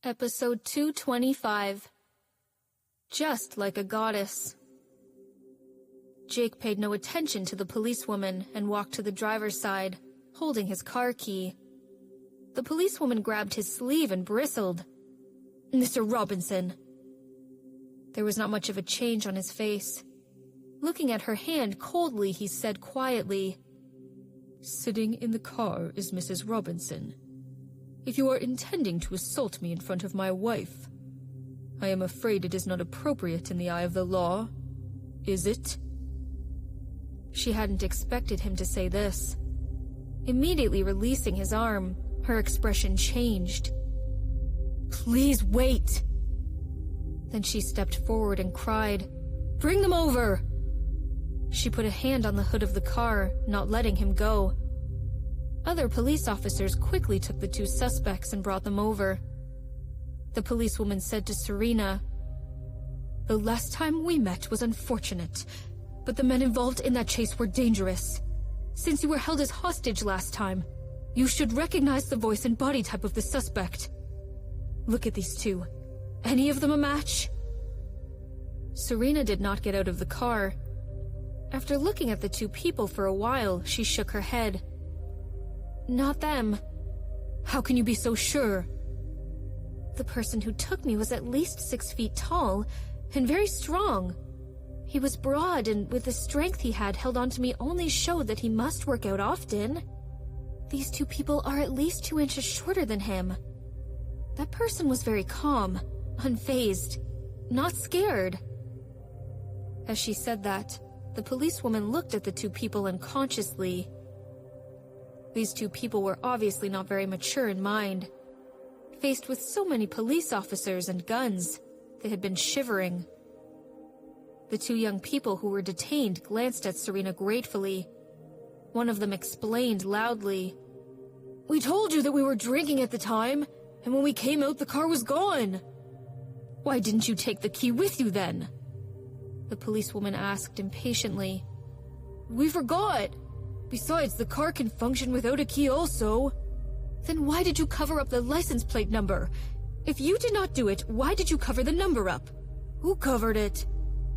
Episode 225. Just like a goddess. Jake paid no attention to the policewoman and walked to the driver's side, holding his car key. The policewoman grabbed his sleeve and bristled. "Mr. Robinson." There was not much of a change on his face. Looking at her hand coldly, he said quietly, "Sitting in the car is Mrs. Robinson. If you are intending to assault me in front of my wife, I am afraid it is not appropriate in the eye of the law. Is it?" She hadn't expected him to say this. Immediately releasing his arm, her expression changed. "Please wait!" Then she stepped forward and cried, "Bring them over!" She put a hand on the hood of the car, not letting him go. Other police officers quickly took the two suspects and brought them over. The policewoman said to Serena, "The last time we met was unfortunate, but the men involved in that chase were dangerous. Since you were held as hostage last time, you should recognize the voice and body type of the suspect. Look at these two. Any of them a match?" Serena did not get out of the car. After looking at the two people for a while, she shook her head. "Not them." "How can you be so sure?" "The person who took me was at least 6 feet tall and very strong. He was broad and with the strength he had held onto me only showed that he must work out often. These two people are at least 2 inches shorter than him. That person was very calm, unfazed, not scared." As she said that, the policewoman looked at the two people unconsciously. These two people were obviously not very mature in mind. Faced with so many police officers and guns, they had been shivering. The two young people who were detained glanced at Serena gratefully. One of them explained loudly, "We told you that we were drinking at the time, and when we came out the car was gone." "Why didn't you take the key with you then?" the policewoman asked impatiently. "We forgot. Besides, the car can function without a key also." "Then why did you cover up the license plate number? If you did not do it, why did you cover the number up?" "Who covered it?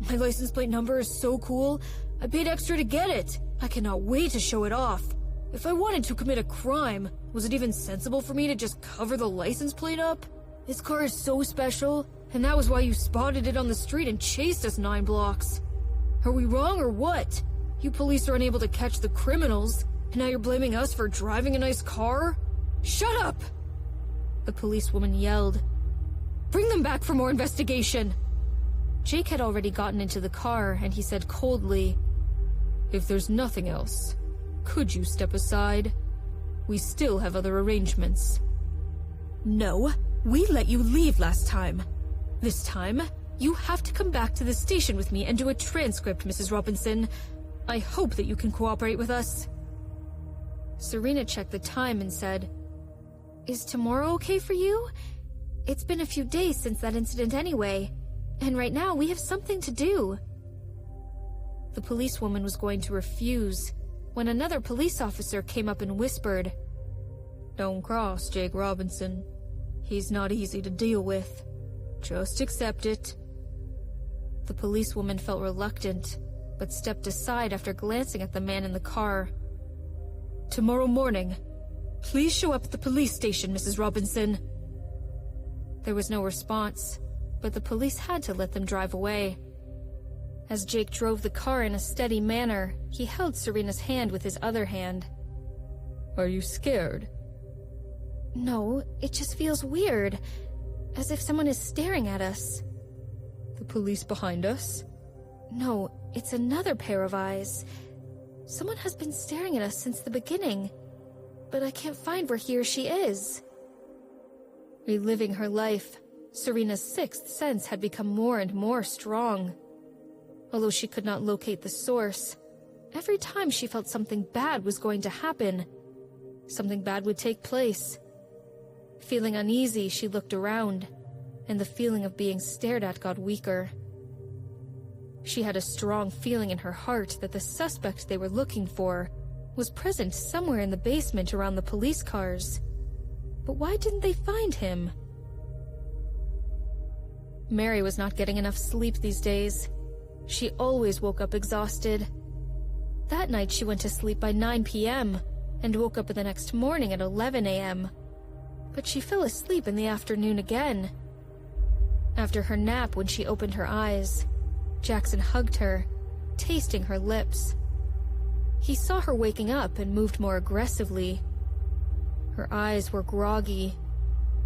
My license plate number is so cool. I paid extra to get it. I cannot wait to show it off. If I wanted to commit a crime, was it even sensible for me to just cover the license plate up? This car is so special, and that was why you spotted it on the street and chased us 9 blocks. Are we wrong or what? You police are unable to catch the criminals, and now you're blaming us for driving a nice car? Shut up!" the policewoman yelled. "Bring them back for more investigation." Jake had already gotten into the car, and he said coldly, "If there's nothing else, could you step aside? We still have other arrangements." "No, we let you leave last time. This time, you have to come back to the station with me and do a transcript, Mrs. Robinson. I hope that you can cooperate with us." Serena checked the time and said, "Is tomorrow okay for you? It's been a few days since that incident anyway, and right now we have something to do." The policewoman was going to refuse when another police officer came up and whispered, "Don't cross Jake Robinson. He's not easy to deal with. Just accept it." The policewoman felt reluctant, but stepped aside after glancing at the man in the car. "Tomorrow morning, please show up at the police station, Mrs. Robinson." There was no response, but the police had to let them drive away. As Jake drove the car in a steady manner, he held Serena's hand with his other hand. "Are you scared?" "No, it just feels weird, as if someone is staring at us." "The police behind us?" "No, it's another pair of eyes. Someone has been staring at us since the beginning, but I can't find where he or she is." Reliving her life, Serena's 6th sense had become more and more strong. Although she could not locate the source, every time she felt something bad was going to happen, something bad would take place. Feeling uneasy, she looked around, and the feeling of being stared at got weaker. She had a strong feeling in her heart that the suspect they were looking for was present somewhere in the basement around the police cars. But why didn't they find him? Mary was not getting enough sleep these days. She always woke up exhausted. That night she went to sleep by 9 p.m. and woke up the next morning at 11 a.m. But she fell asleep in the afternoon again. After her nap, when she opened her eyes, Jackson hugged her, tasting her lips. He saw her waking up and moved more aggressively. Her eyes were groggy.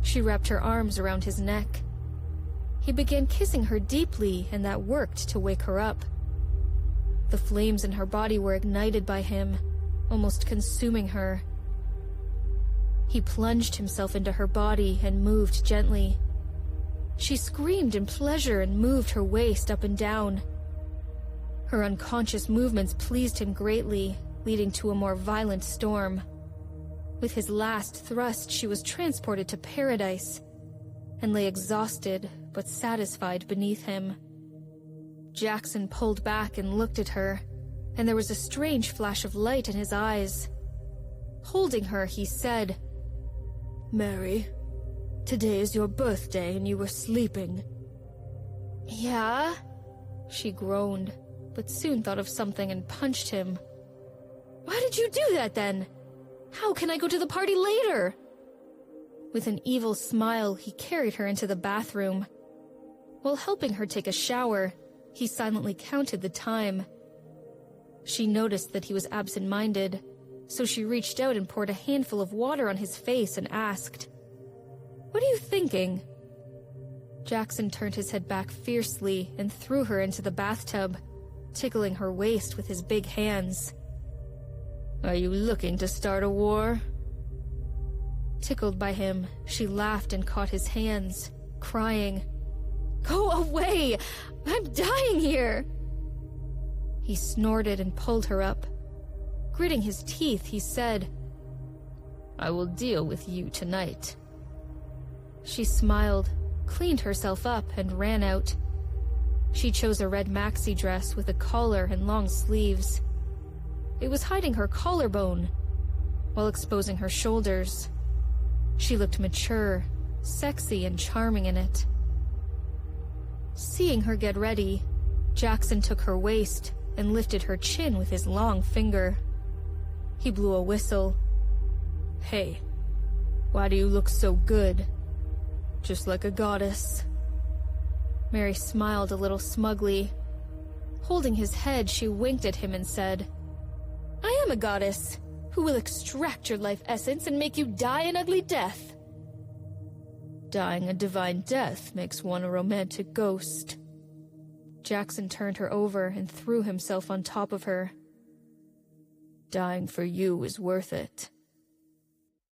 She wrapped her arms around his neck. He began kissing her deeply, and that worked to wake her up. The flames in her body were ignited by him, almost consuming her. He plunged himself into her body and moved gently. She screamed in pleasure and moved her waist up and down. Her unconscious movements pleased him greatly, leading to a more violent storm. With his last thrust, she was transported to paradise and lay exhausted but satisfied beneath him. Jackson pulled back and looked at her, and there was a strange flash of light in his eyes. Holding her, he said, "Mary, today is your birthday and you were sleeping." "Yeah?" She groaned, but soon thought of something and punched him. "Why did you do that then? How can I go to the party later?" With an evil smile, he carried her into the bathroom. While helping her take a shower, he silently counted the time. She noticed that he was absent-minded, so she reached out and poured a handful of water on his face and asked, "What are you thinking?" Jackson turned his head back fiercely and threw her into the bathtub, tickling her waist with his big hands. "Are you looking to start a war?" Tickled by him, she laughed and caught his hands, crying, "Go away! I'm dying here!" He snorted and pulled her up. Gritting his teeth, he said, "I will deal with you tonight." She smiled, cleaned herself up, and ran out. She chose a red maxi dress with a collar and long sleeves. It was hiding her collarbone, while exposing her shoulders. She looked mature, sexy, and charming in it. Seeing her get ready, Jackson took her waist and lifted her chin with his long finger. He blew a whistle. "Hey, why do you look so good? Just like a goddess." Mary smiled a little smugly. Holding his head, she winked at him and said, "I am a goddess, who will extract your life essence and make you die an ugly death." "Dying a divine death makes one a romantic ghost." Jackson turned her over and threw himself on top of her. "Dying for you is worth it."